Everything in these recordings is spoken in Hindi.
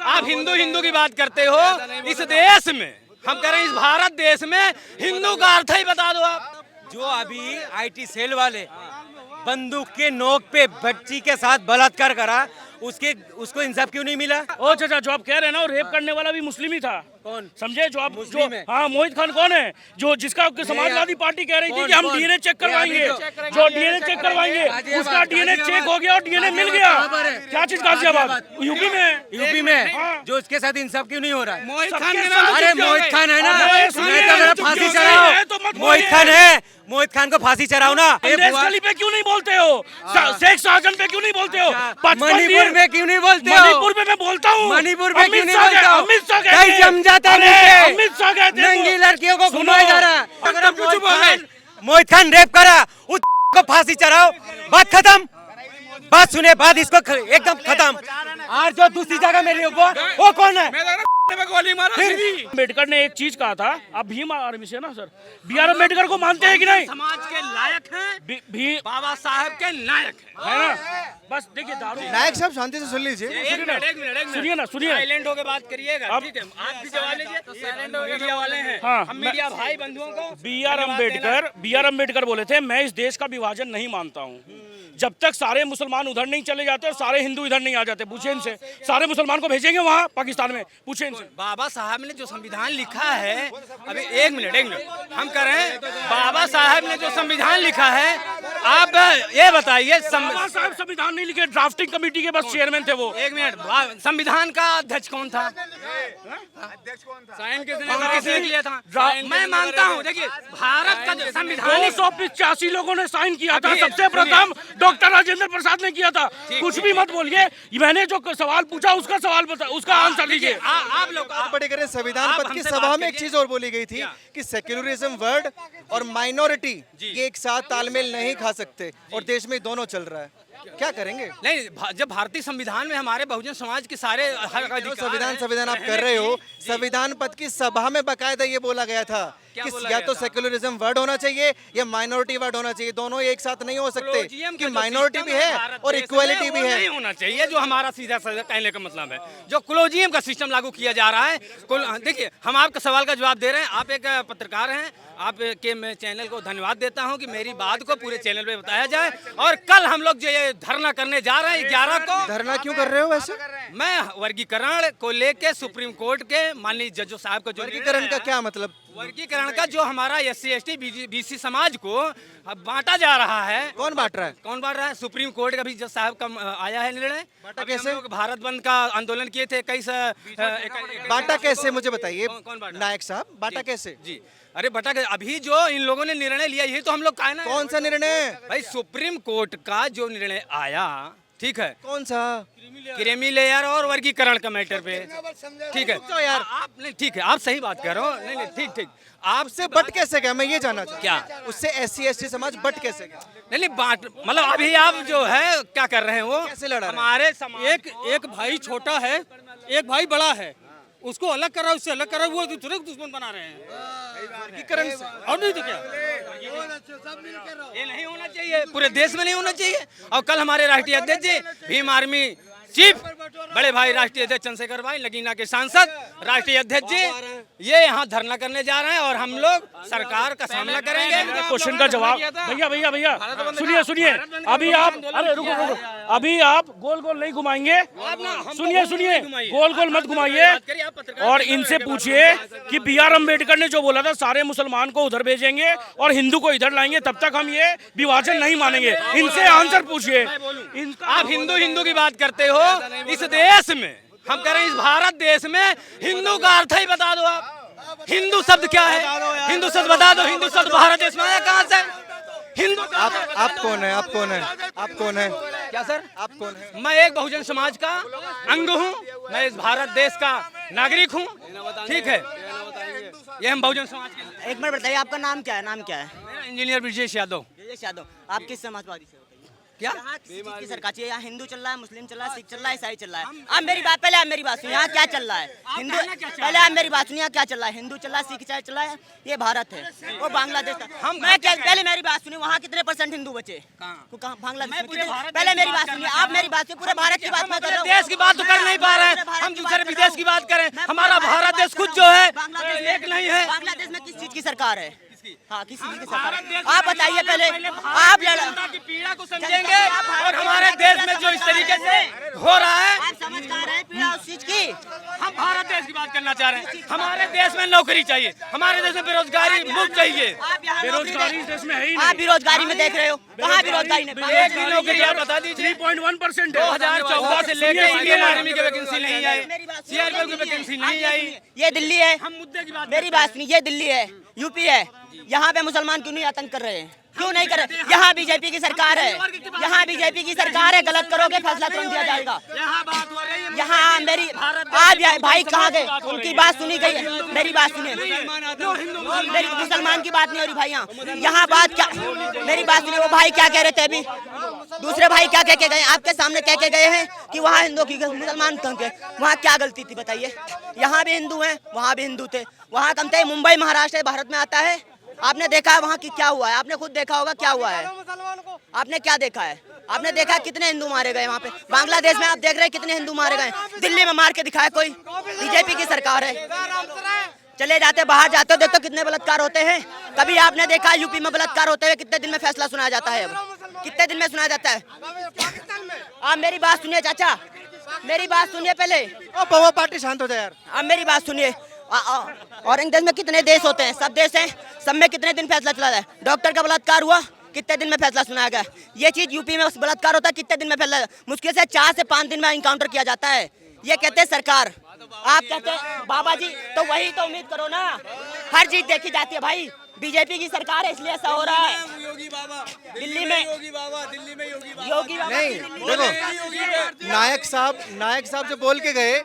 आप हिंदू हिंदू की बात करते हो, इस देश में हम कह रहे हैं, इस भारत देश में हिंदू का अर्थ ही बता दो आप। जो अभी आईटी सेल वाले बंदूक के नोक पे बच्ची के साथ बलात्कार करा, उसको इंसाफ क्यों नहीं मिला? ओ चाचा, जो आप कह रहे हैं ना, वो रेप करने वाला भी मुस्लिम ही था। कौन? समझे? जो आप मुस्लिम है। हाँ, मोहित खान कौन है? जो जिसका समाजवादी पार्टी कह रही थी कि हम डीएनए चेक करवाएंगे, जो डीएनए चेक करवाएंगे, उसका डीएनए चेक हो गया और डीएनए मिल गया। क्या चीज गाजियाबाद? यूपी में। यूपी में जो उसके साथ इंसाफ क्यों नहीं हो रहा है? मोहित खान के अरे मोहित खान है ना, फांसी है चढ़ाओ। तो मत मोहित खान है, मोहित खान को फांसी चढ़ाओ ना। गली पे क्यों नहीं बोलते हो? शेख शाहजहां पे क्यों नहीं बोलते हो? मणिपुर में क्यों नहीं बोलते हो? मणिपुर में मैं बोलता हूँ। मणिपुर में क्यों नहीं बोलते हो? अमित शाह कहीं जम जाता है, अमित शाह कहते हैं नंगी लड़कियों को घुमाया जा रहा है। अगर कुछ मोहित खान रेप करा, उस को फांसी चढ़ाओ, बात खत्म। बात सुने, बात इसको एकदम खत्म। और जो दूसरी जगह मेरी वो कौन है? गोली मारा। अम्बेडकर ने एक चीज कहा था, आप भीम आर्मी से ना सर, बी आर अम्बेडकर को मानते हैं कि नहीं? समाज के लायक हैं, बाबा साहब के नायक है ना? बस देखिए, दारू नायक साहब शांति से सुन लीजिए। सुनिए ना, सुनिए। साइलेंट होकर बात करिएगा, ठीक है? आप भी जवाब लीजिए। मीडिया वाले हैं, हाँ, हम मीडिया भाई बंधुओं को बी आर अम्बेडकर बोले थे, मैं इस देश का विभाजन नहीं मानता हूँ। जब तक सारे मुसलमान उधर नहीं चले जाते और सारे हिंदू इधर नहीं आ जाते। पूछे इनसे, सारे मुसलमान को भेजेंगे वहाँ पाकिस्तान में? पूछे इनसे। बाबा साहब ने जो संविधान लिखा है, अभी एक मिनट हम कर रहे हैं। बाबा साहब ने जो संविधान लिखा है, आप ये बताइए। बाबा साहब संविधान नहीं लिखे, ड्राफ्टिंग कमेटी के बस चेयरमैन थे वो। एक मिनट, संविधान का अध्यक्ष कौन था? साइन किसने किया था? मैं मानता हूँ, देखिए, भारत का जो संविधान 285 लोगों ने साइन किया था। सबसे प्रथम डॉक्टर राजेंद्र प्रसाद ने किया था। कुछ भी मत बोलिए, मैंने जो सवाल पूछा उसका सवाल बता, उसका आंसर दीजिए। आप लोग बड़े करें। संविधान पद की सभा में एक चीज और बोली गई थी कि सेक्युलरिज्म वर्ड और माइनॉरिटी ये एक साथ तालमेल नहीं खा सकते, और देश में दोनों चल रहा है। क्या करेंगे? नहीं, जब भारतीय संविधान में हमारे बहुजन समाज के सारे संविधान आप कर रहे हो, संविधान पद की सभा में बकायदा ये बोला गया था कि या तो सेक्युलरिज्म वर्ड होना चाहिए या माइनॉरिटी वर्ड होना चाहिए। दोनों एक साथ नहीं हो सकते, कि माइनॉरिटी भी है और इक्वालिटी भी है। नहीं होना चाहिए, जो हमारा सीधा साधा कहने का मतलब है। जो कोलोजियम का सिस्टम लागू किया जा रहा है, देखिए, हम आपका सवाल का जवाब दे रहे हैं। आप एक पत्रकार हैं, आप के मैं चैनल को धन्यवाद देता हूं कि मेरी बात को पूरे चैनल पे बताया जाए। और कल हम लोग जो ये धरना करने जा रहे हैं 11 को। धरना क्यों कर रहे हो वैसे? मैं वर्गीकरण को लेके सुप्रीम कोर्ट के माननीय जजों साहब का जो वर्गीकरण का क्या मतलब? वर्गीकरण का जो हमारा SC ST BC समाज को अब बांटा जा रहा है। कौन बांट रहा है? कौन बांट रहा है? सुप्रीम कोर्ट का भी जज साहब का आया है निर्णय। बांटा कैसे? भारत बंद का आंदोलन किए थे कई बांटा कैसे मुझे बताइए कौन बांटा? नायक साहब, बांटा कैसे? जी, अरे बटा, अभी जो इन लोगों ने निर्णय लिया, यही तो हम लोग कहना है। कौन सा निर्णय? भाई, सुप्रीम कोर्ट का जो निर्णय आया, ठीक है, कौन सा? क्रीमी लेयर और वर्गीकरण का मैटर पे, ठीक है यार, आप नहीं, ठीक है, आप सही बात कर रहे हो। नहीं, ठीक, आपसे बट कैसे गया? मैं ये जानना चाहता हूं। क्या उससे SC ST समाज बट कैसे गया? नहीं, बात मतलब अभी आप जो है क्या कर रहे हैं, वो कैसे लड़ा रहे हैं? हमारे समाज एक भाई छोटा है, एक भाई बड़ा है, उसको अलग कर रहा है, उससे अलग कर रहा है, वो तुरंत दुश्मन बना रहे हैं। वर्गीकरण से और नहीं तो क्या? ये नहीं होना चाहिए, पूरे देश में नहीं होना चाहिए। और कल हमारे राष्ट्रीय अध्यक्ष जी, भीम आर्मी चीफ बड़े भाई राष्ट्रीय अध्यक्ष चंद्रशेखर भाई, नगीना के सांसद राष्ट्रीय अध्यक्ष जी, ये यहाँ धरना करने जा रहे हैं और हम लोग सरकार का सामना करेंगे। क्वेश्चन का जवाब भैया सुनिए। अभी आप, अरे रुको, अभी आप गोल गोल नहीं घुमाएंगे। सुनिए, गोल गोल मत घुमाइए और इनसे पूछिए कि BR अम्बेडकर ने जो बोला था सारे मुसलमान को उधर भेजेंगे और हिंदू को इधर लाएंगे, तब तक हम ये विभाजन नहीं मानेंगे। इनसे आंसर पूछिए। आप हिंदू की बात करते हो, इस देश में हम कह रहे हैं, इस भारत देश में हिंदू का अर्थ ही बता दो आप। हिंदू शब्द क्या है? हिंदू शब्द बता दो। हिंदू शब्द भारत देश में आया कहाँ से? हिंदू आप कौन है? आप कौन है? क्या सर? आप कौन है? मैं एक बहुजन समाज का अंग हूँ, मैं इस भारत देश का नागरिक हूँ, ठीक है। ये हम बहुजन समाज के। एक मिनट बताइए, आपका नाम क्या है? मेरा इंजीनियर ब्रजेश यादव। आप किस समाजवादी से? क्या यहाँ किस चीज़ की सरकार चाहिए? यहाँ हिंदू चल रहा है, मुस्लिम चल रहा है, सिख चल रहा है, ईसाई चल रहा है। आप मेरी बात पहले आप मेरी बात सुनिए, यहाँ क्या चल रहा है? हिंदू पहले आप मेरी बात सुनिए, यहाँ क्या चल रहा है? हिंदू चल रहा है, सिख ईसाई चल रहा है, ये भारत है, वो बांग्लादेश का। मैं क्या पहले मेरी बात सुनिए, वहाँ कितने % हिंदू बचे? कहाँ? बांग्लादेश में कितने? पहले मेरी बात सुनिए, आप मेरी बात सुनिए, पूरे भारत की बात मैं कर रहा हूँ। देश की बात तो कर नहीं पा रहे हैं, हम दूसरे विदेश की बात करें। हमारा भारत देश खुद जो है एक नहीं है। बांग्लादेश में किस चीज़ की सरकार है? हाँ, किसी चीज़ की सरकार है? आप बताइए पहले, आप जनता की पीड़ा को समझेंगे और हमारे देश में जो इस तरीके से हो रहा है, आप समझ पा रहे हैं पीड़ा उस चीज़ की? हम भारत देश की बात करना चाह रहे हैं। हमारे देश में नौकरी चाहिए, हमारे देश में बेरोजगारी मुक्त चाहिए। आप यहाँ बेरोजगारी इस देश में है ही आप बेरोजगारी में देख रहे हो, कहाँ बेरोजगारी ने? एक भी नौकरी आप बता दीजिए। 3.1% 2014 से लेकर इंडियन आर्मी की वैकेंसी नहीं आई, सीआरपीएफ की वैकेंसी नहीं आई। ये दिल्ली है, हम मुद्दे की बात मेरी बात सुनिए, ये दिल्ली है, यूपी है, यहाँ पे मुसलमान क्यों नहीं आतंक कर रहे हैं? क्यों नहीं कर रहे? यहाँ बीजेपी की सरकार है, यहाँ बीजेपी की सरकार है, गलत करोगे फैसला तुरंत दिया जाएगा। यहाँ बात हो रही है। यहाँ मेरी आप भाई कहाँ गए? उनकी बात सुनी गई है, मेरी बात सुनिए, मेरी मुसलमान की बात नहीं हो रही भाई। यहाँ बात क्या, मेरी बात सुनिए, वो भाई क्या कह रहे थे अभी, दूसरे भाई क्या कह के गए? आपके सामने कह के गए हैं कि वहाँ हिंदू की मुसलमान कम के, वहाँ क्या गलती थी बताइए? यहाँ भी हिंदू हैं, वहाँ भी हिंदू थे, वहाँ कम थे। मुंबई महाराष्ट्र भारत में आता है, आपने देखा है वहाँ की क्या हुआ है? आपने खुद देखा होगा क्या हुआ है? आपने क्या देखा है? आपने देखा कितने हिंदू मारे गए वहाँ पे? बांग्लादेश में आप देख रहे हैं कितने हिंदू मारे गए? दिल्ली में मार के दिखाया कोई? बीजेपी की सरकार है। चले जाते बाहर जाते हो, देखते हो कितने बलात्कार होते हैं। कभी आपने देखा यूपी में बलात्कार होते हुए कितने दिन में फैसला सुनाया जाता है? अब कितने दिन में सुनाया जाता है? आप मेरी बात सुनिए चाचा, मेरी बात सुनिए पहले। पवार पार्टी शांत हो जाए यार। आप मेरी बात सुनिए, औरंगजेब में कितने देश होते हैं? सब देश हैं, सब में कितने दिन फैसला चला है? डॉक्टर का बलात्कार हुआ, कितने दिन में फैसला सुनाया गया? ये चीज यूपी में बलात्कार होता है, कितने दिन में फैसला? मुश्किल से 4 से 5 दिन में इनकाउंटर किया जाता है। ये कहते हैं सरकार, आप कहते हैं बाबा जी, तो वही तो उम्मीद करो ना। हर चीज देखी जाती है भाई, बीजेपी की सरकार है इसलिए ऐसा हो रहा है। योगी बाबा दिल्ली में योगी बाबा, दिल्ली में योगी बाबा। योगी बाबा नहीं देखो, नायक साहब जो बोल के गए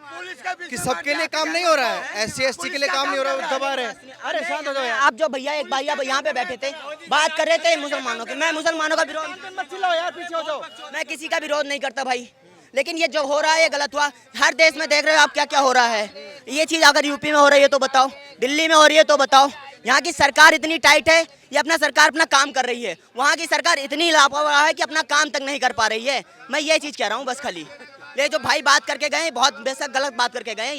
कि सबके लिए काम नहीं हो रहा है, SC ST के लिए काम नहीं हो रहा है, दबा रहे हैं। अरे शांत हो जाओ यार। आप जो भैया एक भैया यहाँ पे बैठे थे, बात कर रहे थे मुसलमानों की। मैं मुसलमानों का विरोध मत चिल्लाओ यार, पीछे हो जाओ। मैं किसी का विरोध नहीं करता भाई, लेकिन ये जो हो रहा है ये गलत हुआ। हर देश में देख रहे हो आप क्या क्या हो रहा है। ये चीज़ अगर यूपी में हो रही है तो बताओ, दिल्ली में हो रही है तो बताओ। यहाँ की सरकार इतनी टाइट है, ये अपना सरकार अपना काम कर रही है। वहाँ की सरकार इतनी लापरवाह है कि अपना काम तक नहीं कर पा रही है। मैं ये चीज़ कह रहा हूँ बस खाली। ये जो भाई बात करके गए बहुत बेशक गलत बात करके गए हैं,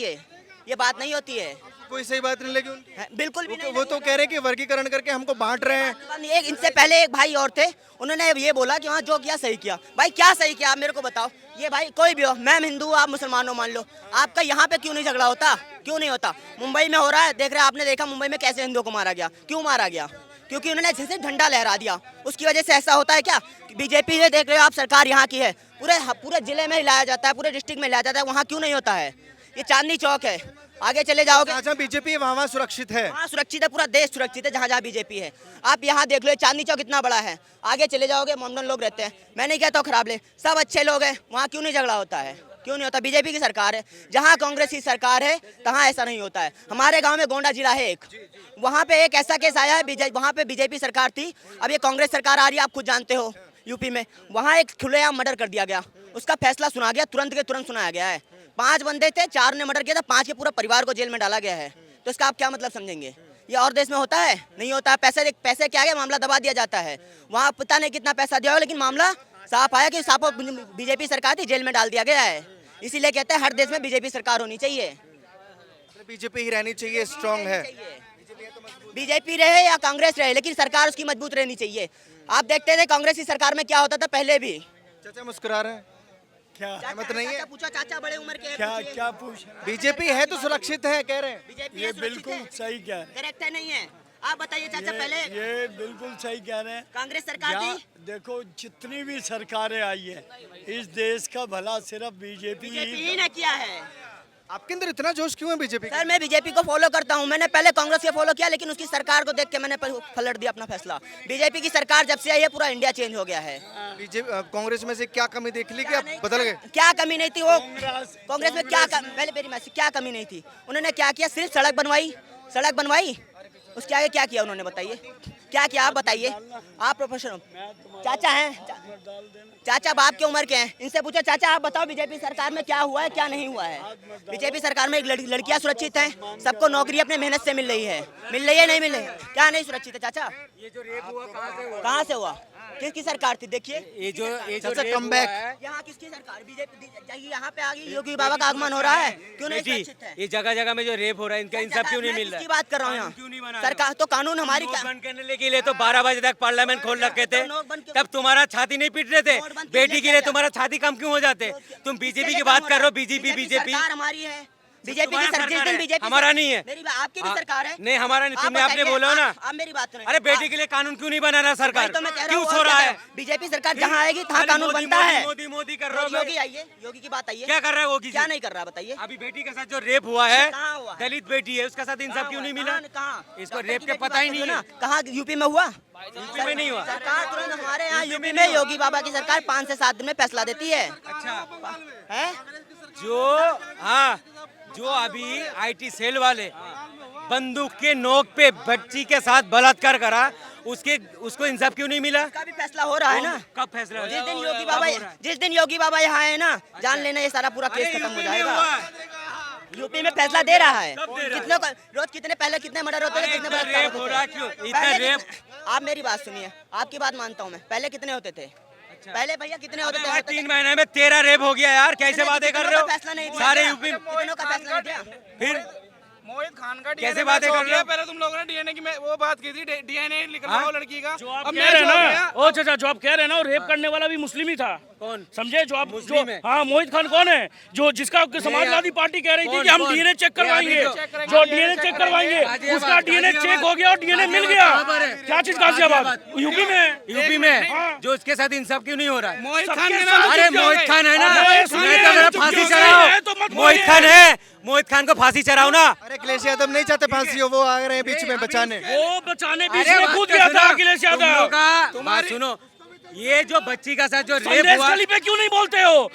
ये बात नहीं होती है। कोई सही बात नहीं लगी उनकी। बिल्कुल भी नहीं। वो तो कह रहे हैं कि वर्गीकरण करके हमको बांट रहे हैं। एक इनसे पहले एक भाई और थे, उन्होंने ये बोला कि हाँ जो किया सही किया। भाई क्या सही किया आप मेरे को बताओ। ये भाई कोई भी हो, मैं हिंदू आप मुसलमान हो मान लो, आपका यहाँ पे क्यों नहीं झगड़ा होता? क्यों नहीं होता? मुंबई में हो रहा है, देख रहे आपने देखा मुंबई में कैसे हिंदुओं को मारा गया। क्यों मारा गया? क्योंकि उन्होंने जैसे झंडा लहरा दिया, उसकी वजह से ऐसा होता है क्या? बीजेपी से देख रहे हो आप, सरकार यहाँ की है, पूरे जिले में हिलाया जाता है, पूरे डिस्ट्रिक्ट में हिलाया जाता है, वहाँ क्यों नहीं होता है? ये चांदनी चौक है, आगे चले जाओगे जहाँ बीजेपी है वहाँ सुरक्षित है। हाँ सुरक्षित है, पूरा देश सुरक्षित है जहाँ जहाँ बीजेपी है। आप यहाँ देख लो, चांदनी चौक इतना बड़ा है, आगे चले जाओगे मोमडन लोग रहते हैं। मैं नहीं कहता खराब ले, सब अच्छे लोग हैं, वहाँ क्यों नहीं झगड़ा होता है? क्यों नहीं होता? बीजेपी की सरकार है, जहाँ कांग्रेस की सरकार है तहाँ ऐसा नहीं होता है। हमारे गांव में गोंडा जिला है एक, वहाँ पे एक ऐसा केस आया है, वहाँ पे बीजेपी सरकार थी, अब ये कांग्रेस सरकार आ रही है, आप खुद जानते हो यूपी में। वहाँ एक खुलेआम मर्डर कर दिया गया, उसका फैसला सुना गया, तुरंत के तुरंत सुनाया गया है। 5 बंदे थे, 4 ने मर्डर किया था, 5 के पूरा परिवार को जेल में डाला गया है। तो इसका आप क्या मतलब समझेंगे? ये और देश में होता है? नहीं होता है। पैसे क्या है, मामला दबा दिया जाता है। वहाँ पता नहीं कितना पैसा दिया हो, लेकिन मामला साफ आया कि साफ बीजेपी सरकार थी, जेल में डाल दिया गया है। इसीलिए कहते हैं हर देश में बीजेपी सरकार होनी चाहिए। बीजेपी ही रहनी चाहिए, स्ट्रांग है। बीजेपी रहे या कांग्रेस रहे, लेकिन सरकार उसकी मजबूत रहनी चाहिए। आप देखते थे कांग्रेस की सरकार में क्या होता था पहले भी। चाचा मुस्कुरा रहे हैं, क्या सहमत नहीं है? पूछा चाचा बड़े उम्र के क्या क्या पूछ बीजेपी है तो सुरक्षित है कह रहे हैं। बीजेपी ये बिल्कुल सही कह रहे हैं। करेक्ट है नहीं है? आप बताइए चाचा पहले। ये बिल्कुल सही कह रहे हैं। कांग्रेस सरकार थी, देखो जितनी भी सरकारें आई है, इस देश का भला सिर्फ बीजेपी बीजेपी ही ने किया है। आपके अंदर इतना जोश क्यों है बीजेपी? सर मैं बीजेपी को फॉलो करता हूं, मैंने पहले कांग्रेस को फॉलो किया, लेकिन उसकी सरकार को देख के मैंने पलट दिया अपना फैसला। बीजेपी की सरकार जब से आई है पूरा इंडिया चेंज हो गया है। बीजेपी कांग्रेस में से क्या कमी देख ली कि आप बदल गए? क्या कमी नहीं थी वो कांग्रेस में? क्या पहले मेरी मैसेज क्या कमी नहीं थी? उन्होंने क्या किया? सिर्फ सड़क बनवाई, उसके आगे क्या किया उन्होंने, बताइए क्या किया, आप बताइए। आप प्रोफेसर चाचा हैं, चाचा बाप की उम्र के हैं, इनसे पूछो चाचा आप बताओ बीजेपी सरकार में क्या हुआ है क्या नहीं हुआ है। बीजेपी सरकार में एक लड़कियां सुरक्षित हैं, सबको नौकरी अपने मेहनत से मिल रही है नहीं मिल रही है, क्या नहीं सुरक्षित है चाचा? ये जो रेप हुआ कहाँ से हुआ, किसकी सरकार थी? देखिए ये जो सबसे कमबैक यहाँ किसकी सरकार, बीजेपी यहाँ पे आ गई, योगी बाबा का आगमन हो रहा है, क्यों नहीं सुरक्षित है? ये जगह जगह में जो रेप हो रहा है इनका इंसाफ क्यों नहीं मिल रहा है? किसकी बात कर रहा हूँ क्यों नहीं यहाँ? बना सरकार तो कानून हमारी बंद करने के लिए तो 12 बजे तक पार्लियामेंट खोल रखे थे, तब तुम्हारा छाती नहीं पीट रहे थे। बेटी के लिए तुम्हारा छाती कम क्यों हो जाते? तुम बीजेपी की बात कर रहे हो, बीजेपी सरकार हमारी है, बीजेपी की सरकार, बीजेपी हमारा नहीं है, मेरी आपकी भी सरकार है। नहीं हमारा नहीं, तुमने आपने बोला ना। आप मेरी बात सुनिए। अरे बेटी के लिए कानून क्यों नहीं बना रहा सरकार? तो मैं कह रहा क्यों हूँ, सो रहा है? बीजेपी सरकार जहाँ आएगी वहाँ कानून बनता है। मोदी कर रहा है। योगी आइए, योगी की बात आइए। क्या कर रहा है योगी? क्या नहीं कर रहा बताइए? अभी बेटी के साथ जो रेप हुआ है, कहाँ हुआ है? दलित बेटी है, उसका साथ इंसाफ क्यों नहीं मिला? कहाँ? इसको रेप के पता ही नहीं है। कहाँ यूपी में हुआ? यूपी में नहीं हुआ। सरकार तुरंत हमारे यहाँ यूपी में योगी बाबा की सरकार 5 से 7 दिन में फैसला देती है। अच्छा है जो अभी आईटी सेल वाले बंदूक के नोक पे बच्ची के साथ बलात्कार करा, उसको इंसाफ क्यों नहीं मिला? का भी फैसला हो रहा है ना। कब फैसला? जिस दिन योगी बाबा यहाँ है ना, जान लेना ये सारा पूरा केस खत्म हो जाएगा। यूपी में फैसला दे रहा है। कितने रोज कितने पहले कितने मर्डर होते थे, कितने बलात्कार होते थे? आप मेरी बात सुनिए, आपकी बात मानता हूँ मैं, पहले कितने होते थे? पहले भैया कितने होते थे? 3 महीने में 13 रेप हो गया यार, कैसे बातें कर रहे हो? फैसला नहीं दिया सारे क्या? यूपी कितनों का फैसला नहीं दिया? फिर मोहित खान का कैसे बातें कर रहे हो? पहले तुम लोगों ने डीएनए की वो बात की थी, डीएनए निकलवाओ लड़की का। जो आप अब कह रहे हैं मैच हो ना, ओ चाचा जो आप कह रहे हैं ना, रेप करने वाला भी मुस्लिम ही था। कौन? समझे? जो आप मुस्लिम है। हाँ, मोहित खान कौन है? जो जिसका समाजवादी पार्टी कह रही थी कि हम कौन? डीएनए चेक करवाएंगे, ये जो डीएनए चेक करवाएंगे, उसका डीएनए चेक हो गया और डीएनए मिल गया। क्या चीज गाजियाबाद? यूपी में, यूपी में जो उसके साथ इंसाफ क्यों नहीं हो रहा है? मोहित खान सबके के नाम साथ- से अरे क्यों मोहित गए? खान है ना, अरे मैं सुनिए, तो मेरा चुप फांसी क्यों चढ़ाओ। है? तो मत मोहित बोलिए। खान है, मोहित खान को फांसी चढ़ाओ ना। अरे अखिलेश यादव नहीं चाहते फांसी हो, वो आ रहे हैं बीच में बचाने। वो बचाने बीच अरे में कूद गया था अखिलेश तुम लोग यादव। का बात सुनो, ये जो बच्ची का साथ जो रेप संदेश हुआ, गली पे क्यों नहीं बोलते हो?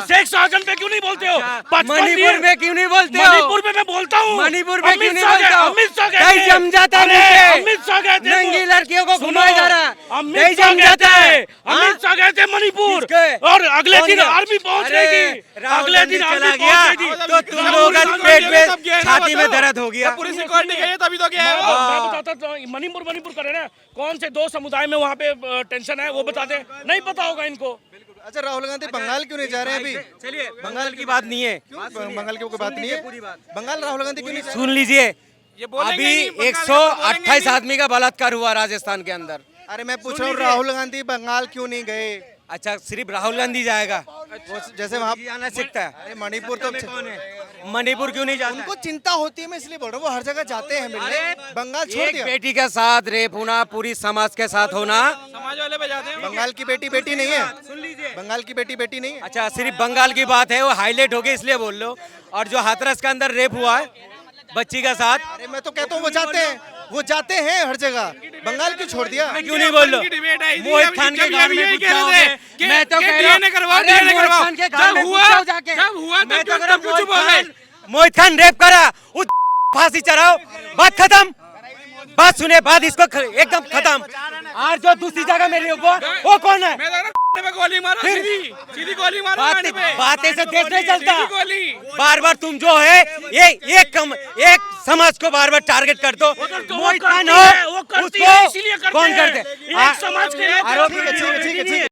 शेख शाहजहां पे क्यों नहीं बोलते हो? 55 मणिपुर दिन- में क्यों नहीं बोलते हो? मणिपुर में मैं बोलता हूँ। मणिपुर में क्यों अमित नहीं शाह बोलते हो? अमित शाह कई जम जाता है अरे, नीचे। अमित शाह गए थे नंगी वो। लड़कियों को सुनो, घुमाया जा रहा है। कई अमित शाह जम गए जाता थे, है। अमित शाह गए थे मणिपुर, किसके? और अगले कौन दिन गया? आर्मी पहुंच अरे, गई थी। राहुल अगले गांधी दिन चला आर्मी गया पहुंच गई थी। तो तुम लोगों का पेट में छाती में दर्द हो गया। पुलिस सिक्योरिटी गई है तभी तो गया है वो। मैं बताता तो मणिपुर करे ना, कौन से 2 समुदाय में वहाँ पे टेंशन है वो बता दे, नहीं पता होगा इनको। अच्छा राहुल गांधी बंगाल क्यों नहीं जा रहे हैं अभी? चलिए, बंगाल की बात नहीं है, बंगाल की कोई बात नहीं है, बंगाल राहुल गांधी क्यों नहीं जा रहे? सुन लीजिए। ये बोलेंगे अभी नहीं, बंगाल में तो 128 आदमी का बलात्कार हुआ राजस्थान के अंदर। अरे मैं पूछ रहा हूँ राहुल गांधी बंगाल क्यों नहीं गए? अच्छा, सिर्फ राहुल गांधी जाएगा? वो जैसे वहाँ जाना सीखता है। अरे मणिपुर तो कौन है? मणिपुर क्यों नहीं जाता? उनको चिंता होती है, मैं इसलिए बोल रहा हूँ, वो हर जगह जाते हैं मिलने। बंगाल छोड़ एक दिया। बेटी के साथ रेप होना, पूरी समाज के साथ होना। समाज वाले बजाते हैं। बंगाल की बेटी बेटी नहीं है, सुन लीजिए। बंगाल की बेटी बेटी नहीं है। अच्छा, सिर्फ बंगाल की बात है, वो हाईलाइट हो गई इसलिए बोल लो। और जो हाथरस के अंदर रेप हुआ है बच्ची का साथ, अरे मैं तो कहता हूँ वो जाते हैं हर जगह, बंगाल क्यों छोड़ दिया? मैं क्यों नहीं बोल लो? मोहित खान के गांव में घुस जाओगे। मैं तो कह रहा हूं, अरे मोहित खान के गांव में घुस जाओ जाके। मैं तो कह रहा हूं, मोहित खान रेप करा, उस फांसी चढ़ाओ, बात खत्म। बात सुने, बात इसको एकदम खत्म। और जो दूसरी जगह मेरी वो कौन है? मैं गोली मारो, सीधी गोली मारो गाड़ी पे। बात ऐसे देश नहीं चलता। सीधी गोली। बार बार तुम जो है ये एक समाज को बार बार टारगेट कर दो। मोहित खान हो, उसको कौन करते? एक समाज के लोग ठीक है ठीक है ठीक है ठीक है।